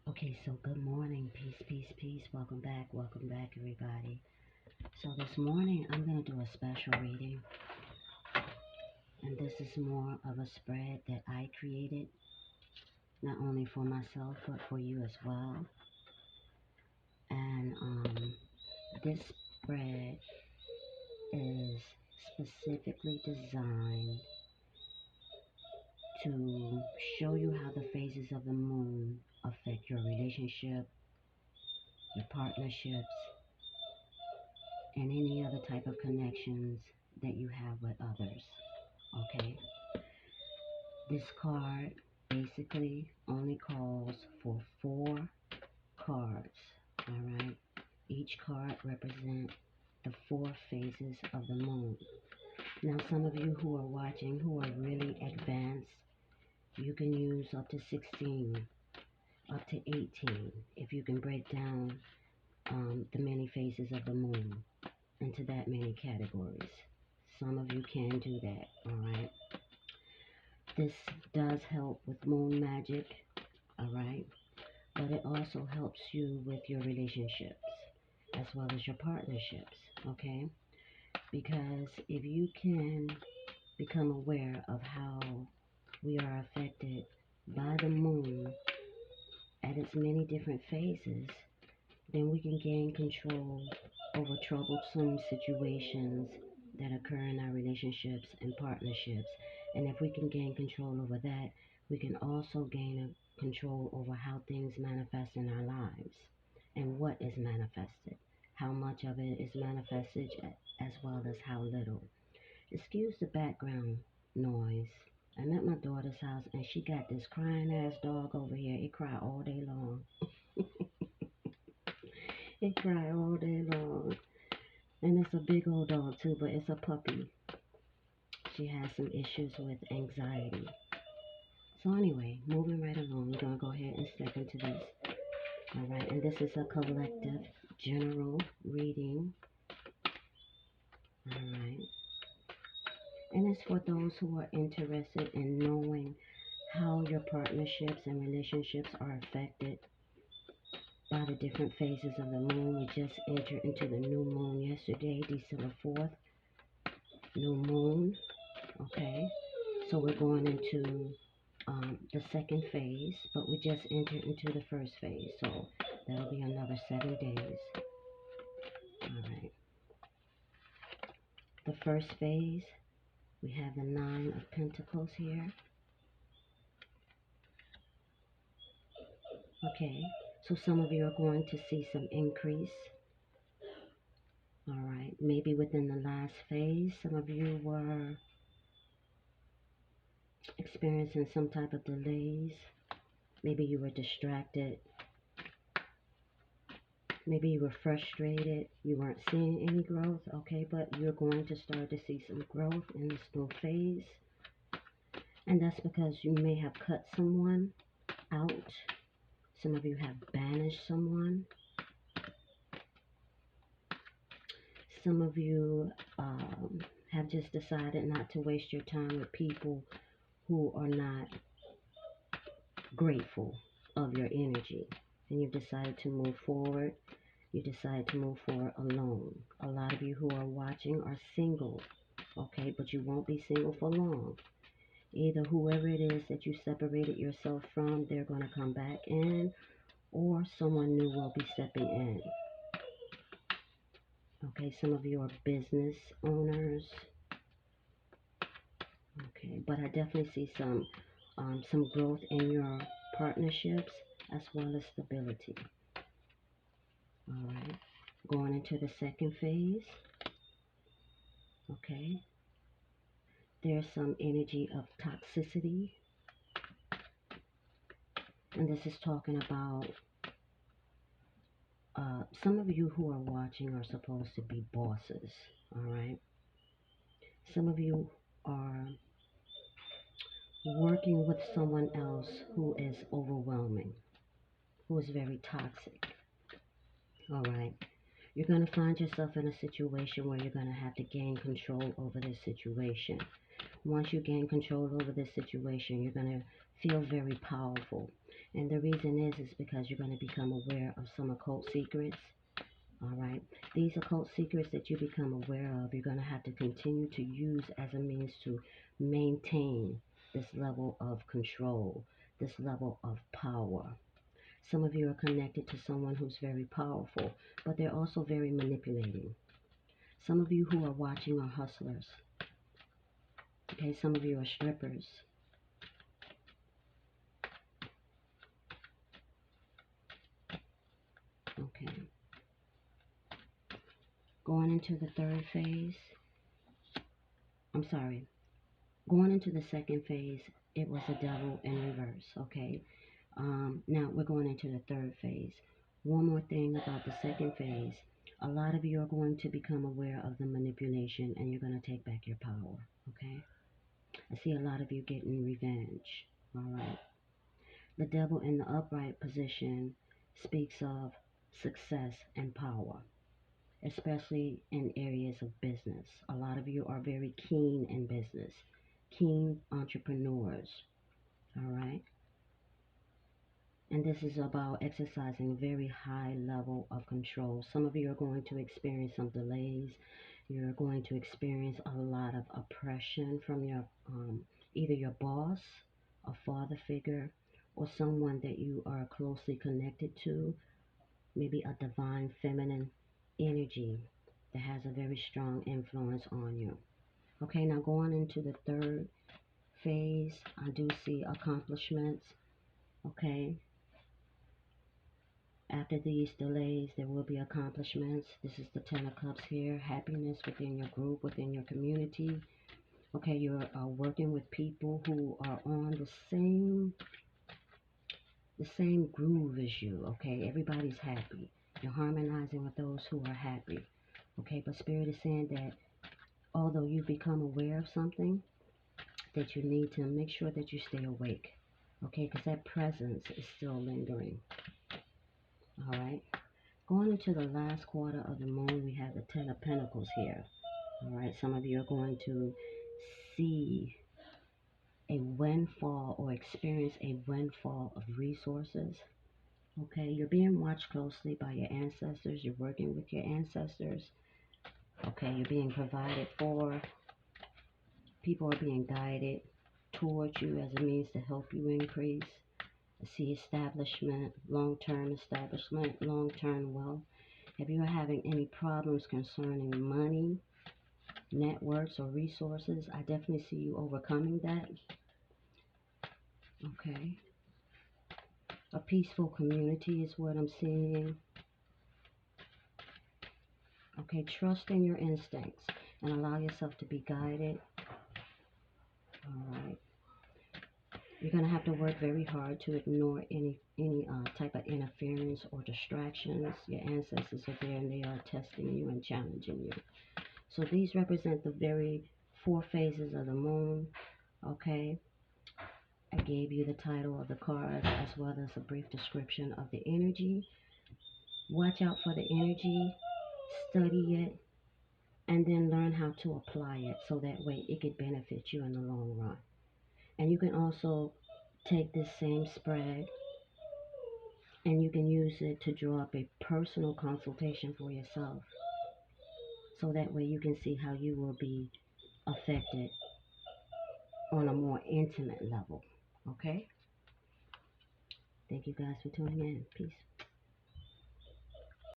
Okay, so good morning. Peace, peace, peace. Welcome back, everybody. So this morning I'm going to do a special reading, and this is more of a spread that I created, not only for myself, but for you as well. And this spread is specifically designed to show you how the phases of the moon affect your relationship, your partnerships, and any other type of connections that you have with others. Okay, this card basically only calls for 4 cards. All right, each card represents the 4 phases of the moon. Now, some of you who are watching who are really advanced, you can use up to 16, up to 18, if you can break down the many phases of the moon into that many categories. Some of you can do that, all right? This does help with moon magic, all right? But it also helps you with your relationships as well as your partnerships, okay? Because if you can become aware of how we are affected by the moon at its many different phases, then we can gain control over troublesome situations that occur in our relationships and partnerships. And if we can gain control over that, we can also gain a control over how things manifest in our lives and what is manifested, how much of it is manifested, as well as how little. Excuse the background noise. I'm at my daughter's house and she got this crying ass dog over here. It cry all day long. It cry all day long. And it's a big old dog too, but it's a puppy. She has some issues with anxiety. So anyway, moving right along, we're going to go ahead and step into this. Alright, and this is a collective general reading. Alright. And it's for those who are interested in knowing how your partnerships and relationships are affected by the different phases of the moon. We just entered into the new moon yesterday, December 4th. New moon. Okay. So we're going into the second phase, but we just entered into the first phase. So that'll be another 7 days. Alright. The first phase, we have the 9 of Pentacles here. Okay. So some of you are going to see some increase. Alright. Maybe within the last phase, some of you were experiencing some type of delays. Maybe you were distracted. Maybe you were frustrated. You weren't seeing any growth. Okay, but you're going to start to see some growth in this new phase. And that's because you may have cut someone out. Some of you have banished someone. Some of you have just decided not to waste your time with people who are not grateful of your energy. And you've decided to move forward. You decide to move forward alone. A lot of you who are watching are single. Okay, but you won't be single for long. Either whoever it is that you separated yourself from, they're going to come back in, or someone new will be stepping in. Okay, some of you are business owners. Okay, but I definitely see some growth in your partnerships as well as stability. All right, going into the second phase. Okay, there's some energy of toxicity, and this is talking about some of you who are watching are supposed to be bosses. All right, some of you are working with someone else who is overwhelming, who is very toxic. All right, you're going to find yourself in a situation where you're going to have to gain control over this situation. Once you gain control over this situation, you're going to feel very powerful. And the reason is because you're going to become aware of some occult secrets. All right. These occult secrets that you become aware of, you're going to have to continue to use as a means to maintain this level of control, this level of power. Some of you are connected to someone who's very powerful, but they're also very manipulating. Some of you who are watching are hustlers. Okay, some of you are strippers. Okay. Going into the third phase. I'm sorry. Going into the second phase, it was the devil in reverse. Okay. Now we're going into the third phase. One more thing about the second phase. A lot of you are going to become aware of the manipulation and you're going to take back your power. Okay. I see a lot of you getting revenge. All right. The devil in the upright position speaks of success and power, especially in areas of business. A lot of you are very keen in business, keen entrepreneurs. All right. And this is about exercising a very high level of control. Some of you are going to experience some delays. You're going to experience a lot of oppression from your either your boss, a father figure, or someone that you are closely connected to, maybe a divine feminine energy that has a very strong influence on you. Okay, now going into the third phase, I do see accomplishments. Okay. After these delays, there will be accomplishments. This is the Ten of Cups here. Happiness within your group, within your community. Okay, you're working with people who are on the same groove as you. Okay, everybody's happy. You're harmonizing with those who are happy. Okay, but Spirit is saying that although you become aware of something, that you need to make sure that you stay awake. Okay, because that presence is still lingering. All right. Going into the last quarter of the moon, we have the Ten of Pentacles here. All right, some of you are going to see a windfall or experience a windfall of resources. Okay, you're being watched closely by your ancestors. You're working with your ancestors. Okay, you're being provided for. People are being guided towards you as a means to help you increase. I see establishment, long-term establishment, long-term wealth. If you are having any problems concerning money, networks, or resources, I definitely see you overcoming that. Okay. A peaceful community is what I'm seeing. Okay, trust in your instincts and allow yourself to be guided. All right. You're going to have to work very hard to ignore any type of interference or distractions. Your ancestors are there and they are testing you and challenging you. So these represent the very 4 phases of the moon. Okay. I gave you the title of the cards as well as a brief description of the energy. Watch out for the energy, study it, and then learn how to apply it so that way it could benefit you in the long run. And you can also take this same spread and you can use it to draw up a personal consultation for yourself. So that way you can see how you will be affected on a more intimate level. Okay? Thank you guys for tuning in. Peace.